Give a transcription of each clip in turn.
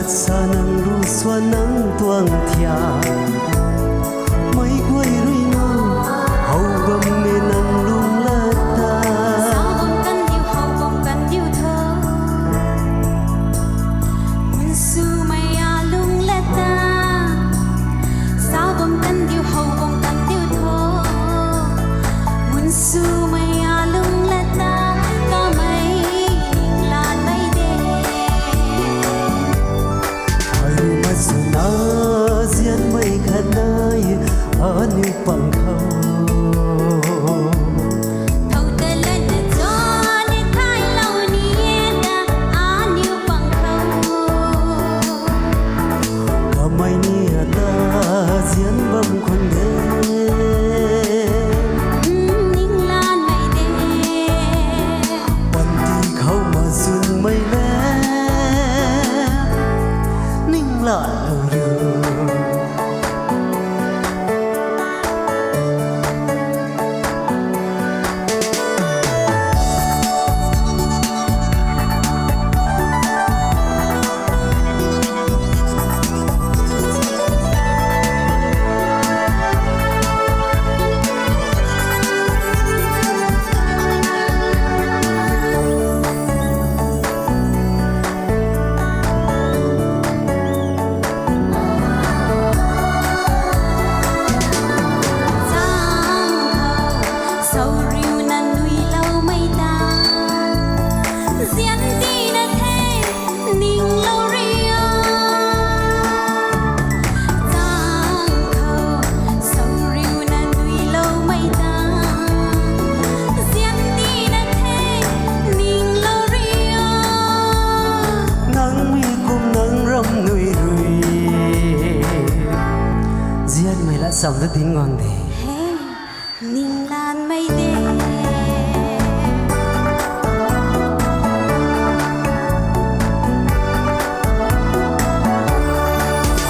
bát sa nang ru xoa nang tuang thia mai quay rui no hầu gầm mê nang lung la ta sao bông căn yêu hầu bông căn yêu thơ quân su mày à lung la ta sao bông căn yêu hầu bông căn yêu thơ quân su mày à lung la ta có mày là mây đê ai mà su na zian mai khanai anu pang khâu thâu tê lên để cho nên thay lâu niên đã an yêu bằng khâu cả mai nia ta zian bam khôn đê ninh lan mây đê ban ti khâu mà sun mai lẽ ninh lại đường sầm rất tiếng ngon thế ninh lan mây đê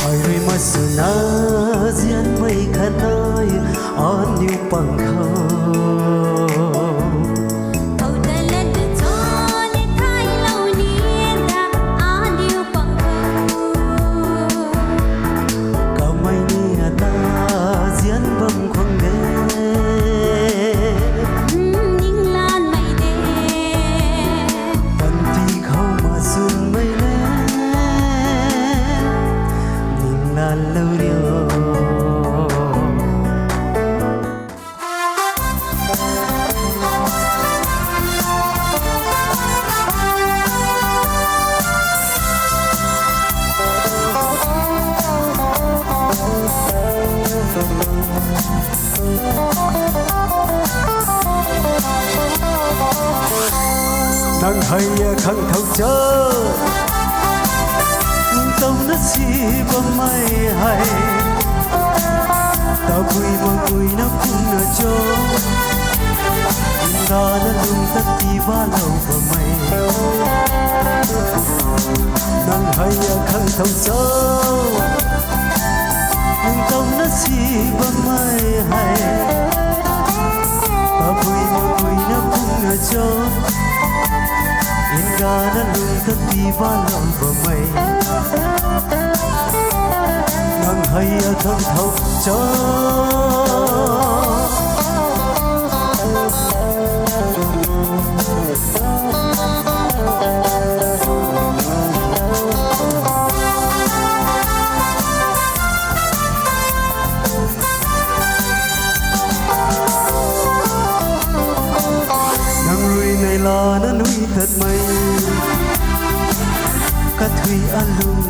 hỏi rồi mà sự na diễn mây khăn ơi on yêu bằng khâu nắng hay khăng thâu chớ nhưng tông nó chỉ bơm mây hay ta vui mà vui nó cũng nở chó ta nó lung tất ti va lâu và mây nắng hay khăng thâu chớ nhưng tông nó chỉ bơm mây hay ta vui mà vui nó cũng nở chó Inga na lung ta ti va lòng và mây ngang hay thâm thâu cho nang rui này là nó núi thật mây cả thủy an lung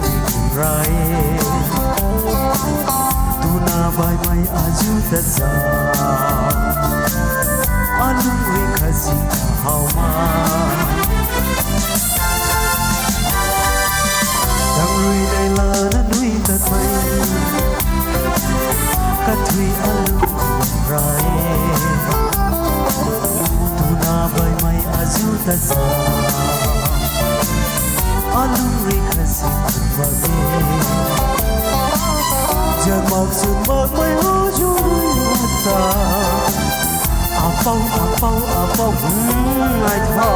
rai tu na bay mai aju thật xa an lung ri khasi hao ma nang rui này là nó núi thật mây cả thủy an lung rai bay mai aju ta sa alung ri khasi va ge jamak sun mak mai ho ju ta apau ai tha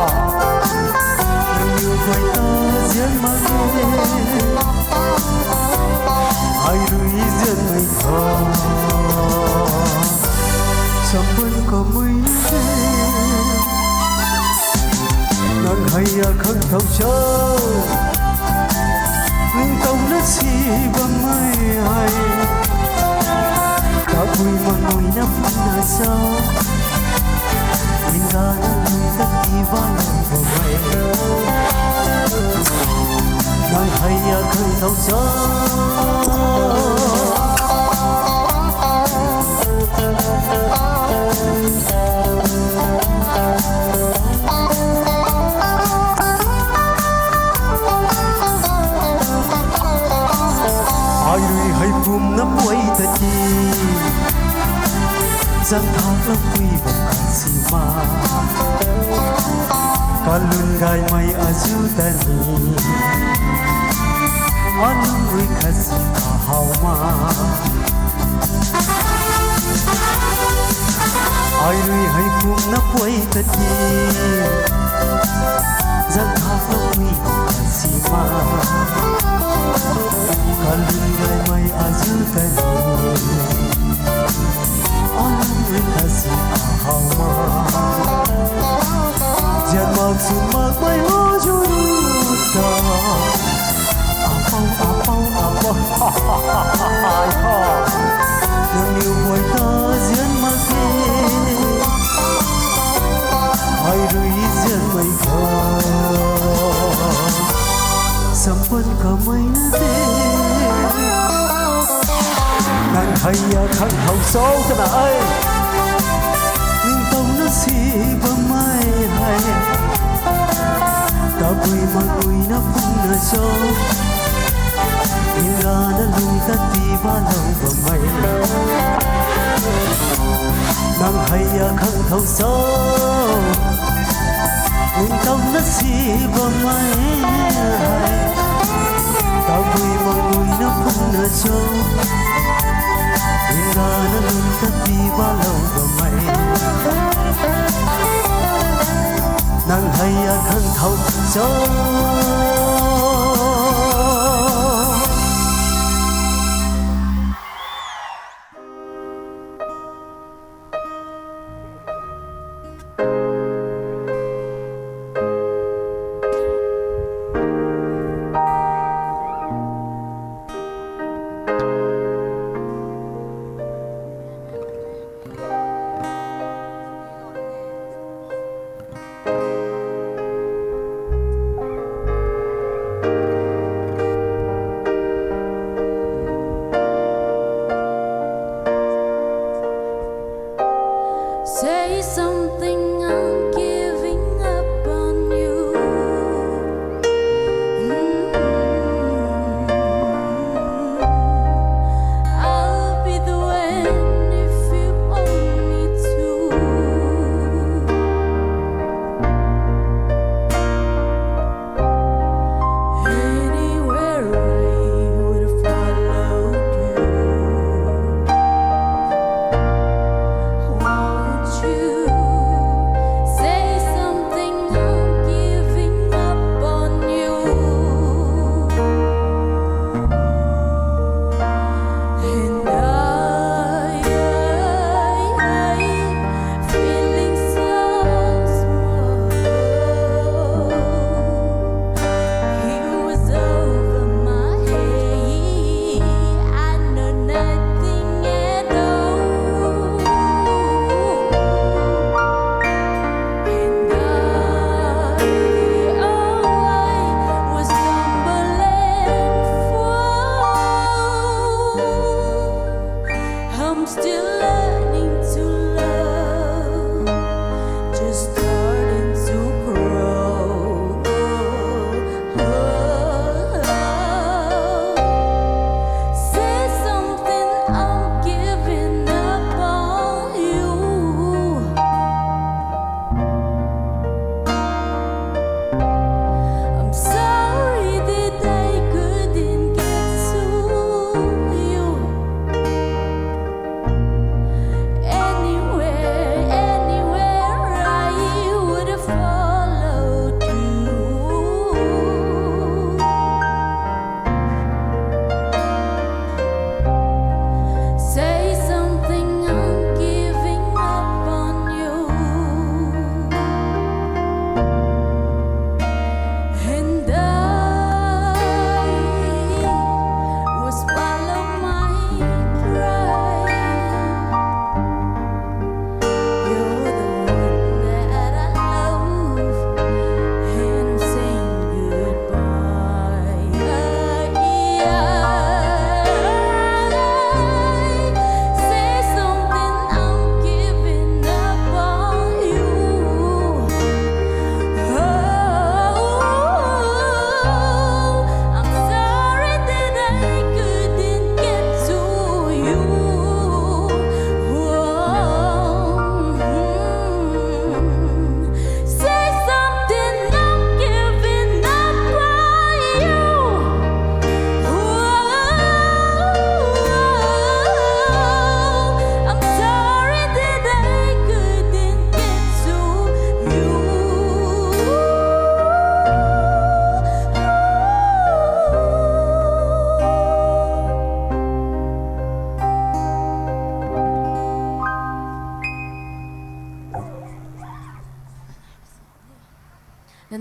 yêu quay ta diễn ma ge nhưng tông nó chỉ và mai hay ta vui mà ngồi nắp là sao nhưng ta đã lùi tất kỳ vào lòng của mày nàng hay à khơi thâu gió ai rồi hay cùng nắm quay thật chi giang thác lắm quy bằng cả si ma cả lưng gai mây ở dưới tani anh rồi khát si cả hào ma ai rồi hay cùng nắm quay thật chi giang thác lắm quy bằng cả si ma kalun gai mai aju tani on kasi ahama janmak sumak mai hojuta apau ai ha nang yêu boy ta zian make ai rui zian mai ka sampan ka mai na de nàng hay khăn hậu số cái bà ơi nhưng tông nó xì bơm mai hay ta vui mà vui nó phun nó cho nhưng ra nó lùi ta tì ba lâu và mày nàng hay khăn hậu số nhưng tông nó xì bơm mai hay ta vui mà vui nó phun nó cho Hingga nalun katiba law gamay Nang hayag hang thao cho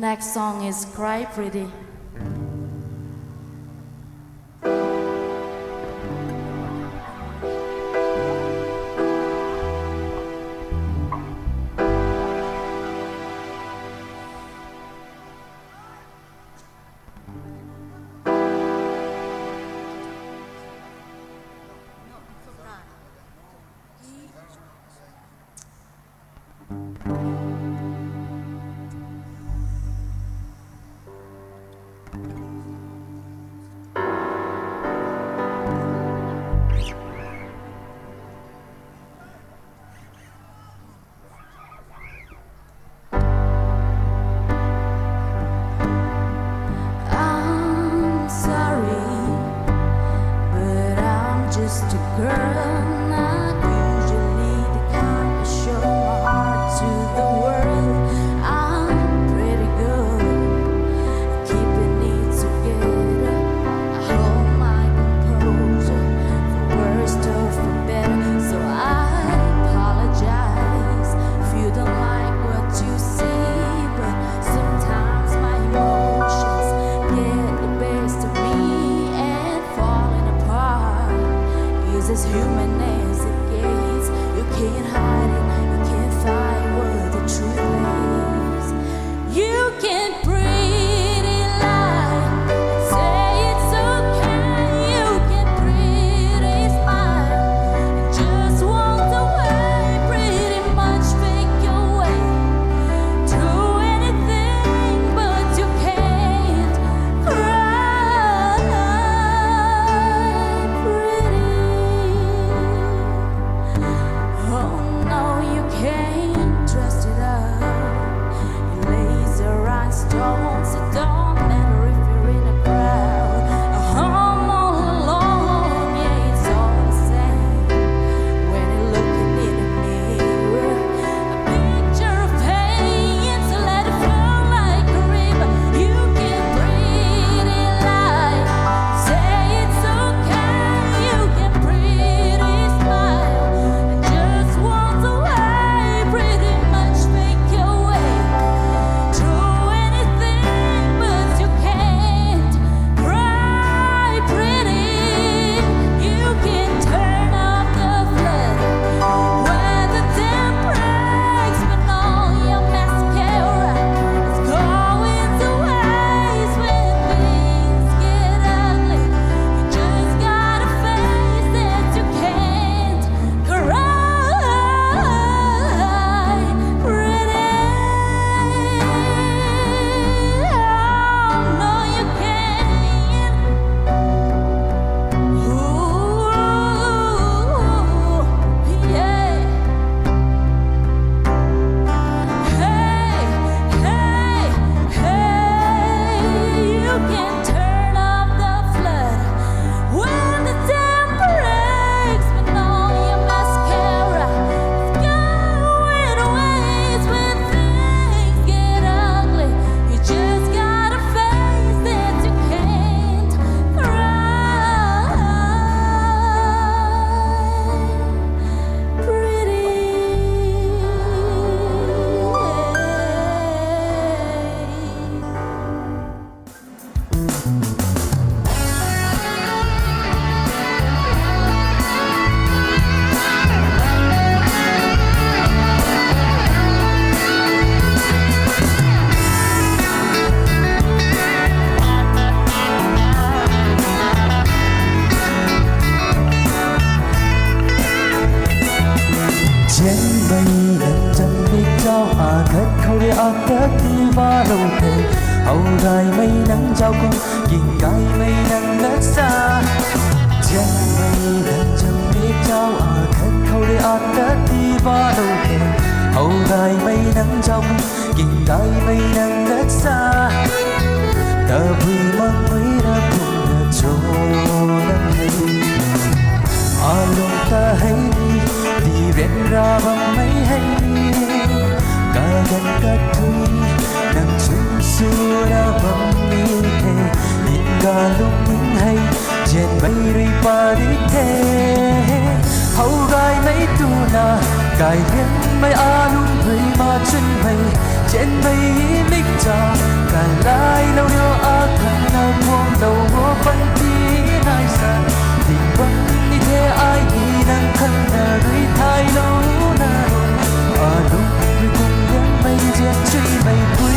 Next song is Cry Pretty. I'm sorry, but I'm just a girl, not usually the kind to show my heart to the world. I'm pretty good at keeping it together. I hold my composure for worse or for better. So I apologize if you don't like what you see, but sometimes my emotions get the best of me, and falling apart is as human as it gets. You can't hide it, you can't fight what the truth is. You can pretty lie and say it's okay. You can pretty smile and just walk away. Pretty much fake your way to anything, but you can't cry pretty. Oh no, you can't trust it up. Your laser rhinestones, it don't matter if you're in a crowd. I'm all alone, yeah, it's all the same. When you're looking in a mirror, a picture of pain, so let it flow like a river. You can pretty lie, say it's okay. You can pretty smile and just walk away. Pretty much fake your way through anything, but you can't cry pretty. You can turn off the flood when the dam breaks, but all your mascara is going to waste. When things get ugly, you just gotta face that you can't cry pretty. Oh no, you can't. Ooh, yeah. Hey, hey, hey, you can turn off the flood when the dam breaks, but all your mascara is going to waste. When things get ugly, you just gotta face that you can't cry pretty. Chén bay lần chân biết trao cất khâu để cất đi va lâu thề hậu gai mây nắng trao conกิ่งgai mây nắng ngất xa. Chén bay lần chân biết trao cất khâu để cất đi va lâu thề hậu gai mây nắng trao conกิ่งgai mây nắng ngất xa. Ta vui mang mấy đã cùng đã cho nắng hay lòng ta hãy đi bên ra bằng mấy hành đi cả gần cả thui nắng chung xưa đã bằng như thế nhìn cả lúc những hay trên bay đi pa đi thế hậu gai mấy tu na cài thiên mấy a luôn thấy mà chân mây trên mây mít trào cả lại lâu điều ác thằng nào buông đầu vô vẫn tí ai xa tình vẫn đi thế ai đi đang khăn nà rơi thay lâu nà lúc người cùng đến mây giết truy mây quý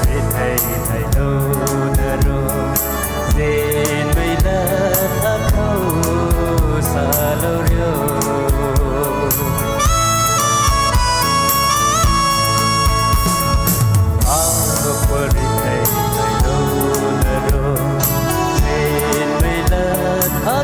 rít hay thầy lâu nở rô dên mây lơ thác khâu xa lâu riêu Hãy subscribe cho kênh Ghiền Mì Gõ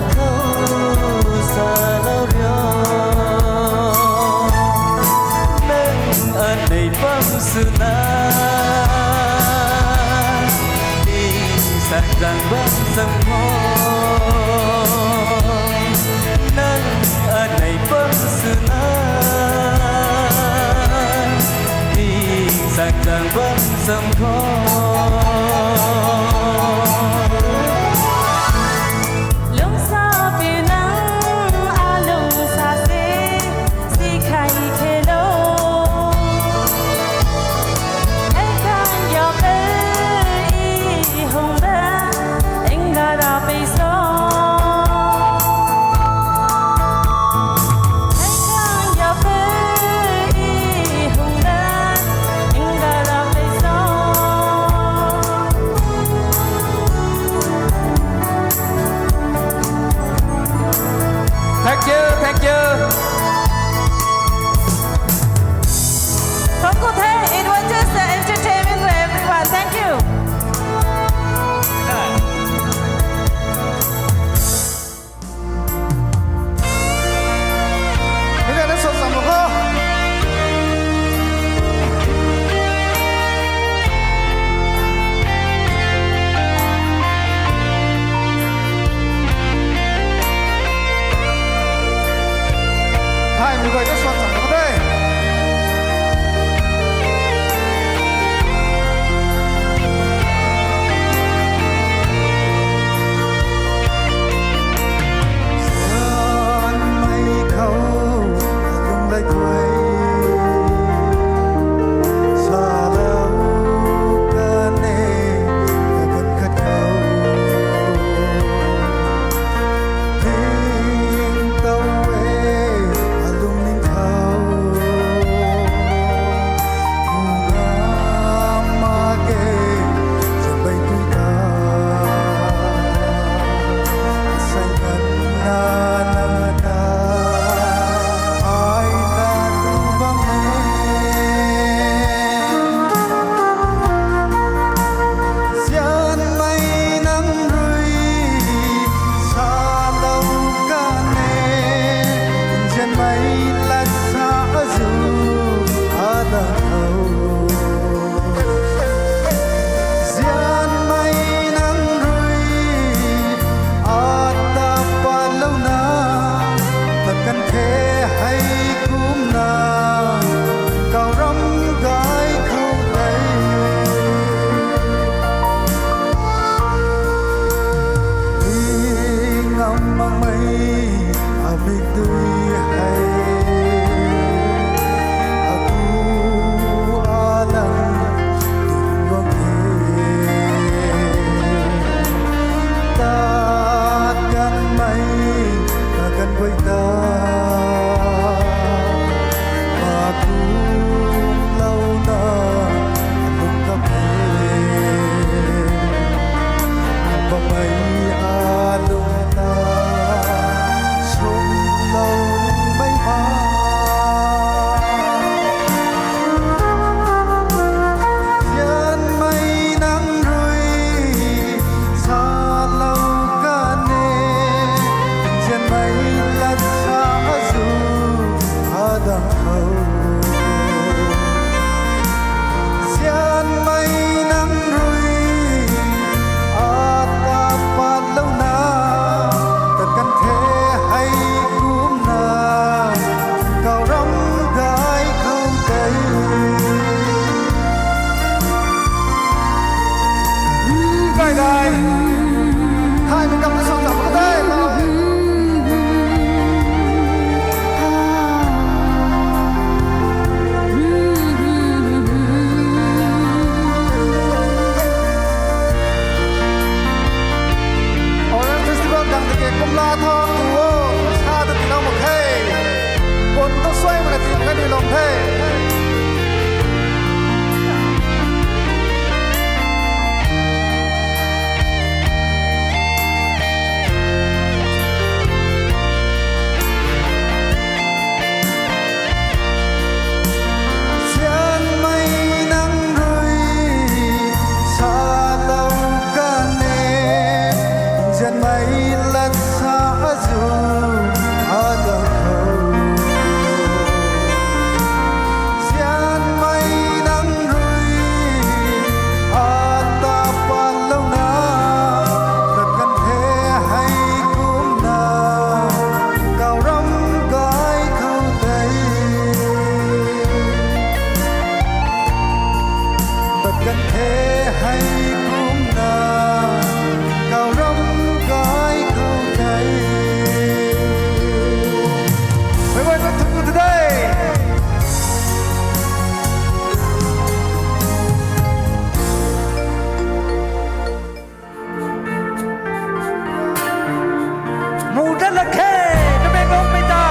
để không bỏ Lung sa pi nang a lung sa si khai khe lo ai kan yo pe i hong ba anh ga ra pe so ai kan yo pe i hong ba anh ga ra pe so Thank you. From Kothe, it was just an entertainment for everyone. Thank you. Bây giờ nó sốt sắng một cô. Hai người gọi nó sốt sắng một đây. Sơn mây khâu lung lay quay xa lâu ca nê gần khát khâu Hinh tâu ê lung linh khâu Nga ma kê chẳng bay tui ta Xanh ngân na na ta ai ta tu băng mê Giàn mây nắng rơi xa lâu ca nê Giàn mây lát xa dù ada thâu Giàn mây nắng rơi ada pa lâu na ta cần thế hay cũng na cao rắm gái khâu tay đi ngắm mang mây biết tươi hay aku alam tuwang takkan may takkan quay ta aku lâu na anong kape bang may along ta sung lâu may pa Giàn mây nắng rơi xa lâu ca nê Giàn mây lát xa dù ada khâu Giàn mây nắng rơi ada pa lâu na ta cần thế hay cũng na cao rắm gái không tay Gai gai hai mươi cặp song song có đây rồi Orange Festival đang thực hiện công la thọ tùa xa từ tiếng một thế Quân tôi xoay mà là tìm cái đi lòng thế กันเทให้คุ้มหน้าก้าวร้ำกายเข้าใจไม่ว่าจะทุกข์ใดมูดันละแค่จะไม่งงไม่ตา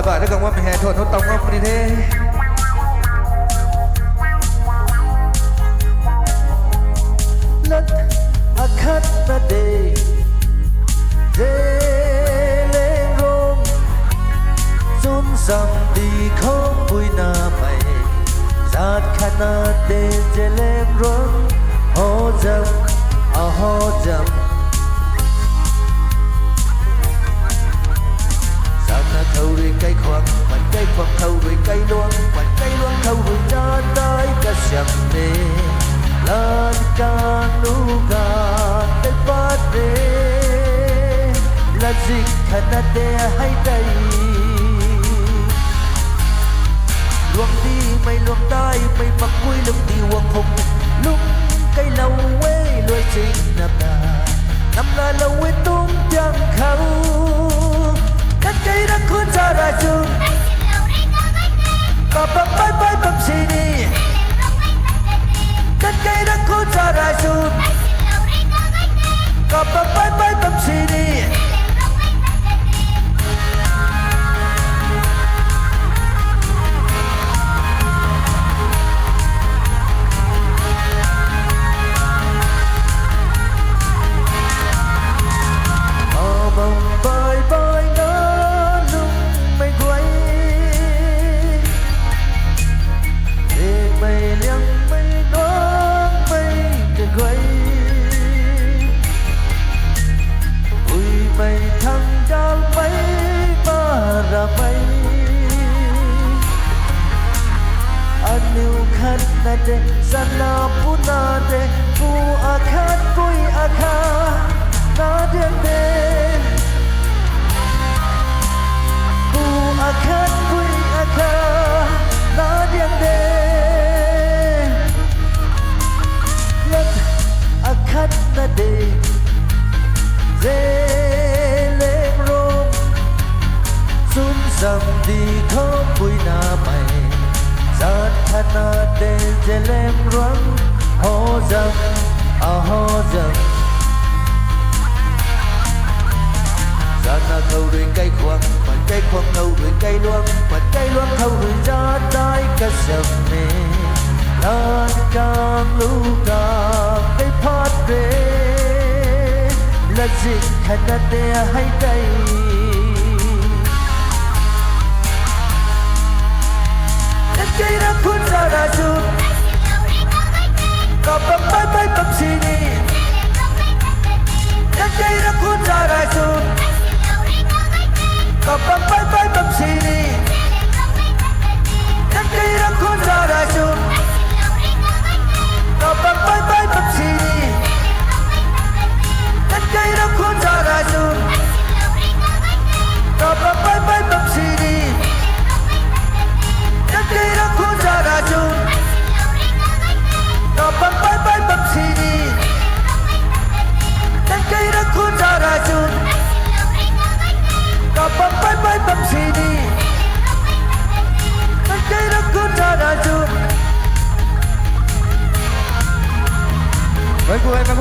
Bà đã gần qua mình hè thuận hốt tông không đi thế Let a cut the day Dê lên rôm Dũng dầm đi không vui nà mày Giát khát nà đê dê lên rôm Hô dầm, hô dầm thâu rồi cây khoan, mình cây khoan thâu rồi cây luang thâu rồi ra tới cả sầm nề, lan ca nu ca tới phát đê, là gì khả đê hay đây, luang đi mày luang tai mày mặc vui lúc đi hoàng hùng, lúc cây lâu quê lôi trình nằm là lâu quê tung chẳng khá. na de sana puna de pu akhat koi akha na de de pu akhat koi akha na de de yak akhat na de Sun sam di kho pui na mai Zat thana de zelem rang ho zam a ho zam Zat na khâu đuôi cây khoang Mặt cây khoang ngâu đuôi cây luang Mặt cây luang khâu đuôi ra tai ca sầm nè Lan càng lưu càng cây phát về Là dịch thana de hay cây Cây đã cuốn ra đã rụt Có bấm bái bái bấm xì đi Cây đã cuốn ra đã rụt Có bấm bái bái bấm xì đi Cây đã cuốn ra đã rụt Có bấm bái bái bấm xì đi Cây đã cuốn ra đã rụt Có bấm bái bái bấm xì đi Cây đã cuốn ra đã rụt Có bấm bái bái bấm xì đi Cây đã cuốn ra đã rụt Có bấm bái bái bấm xì đi Cây đã cuốn ra đã rụt Mấy cô em đã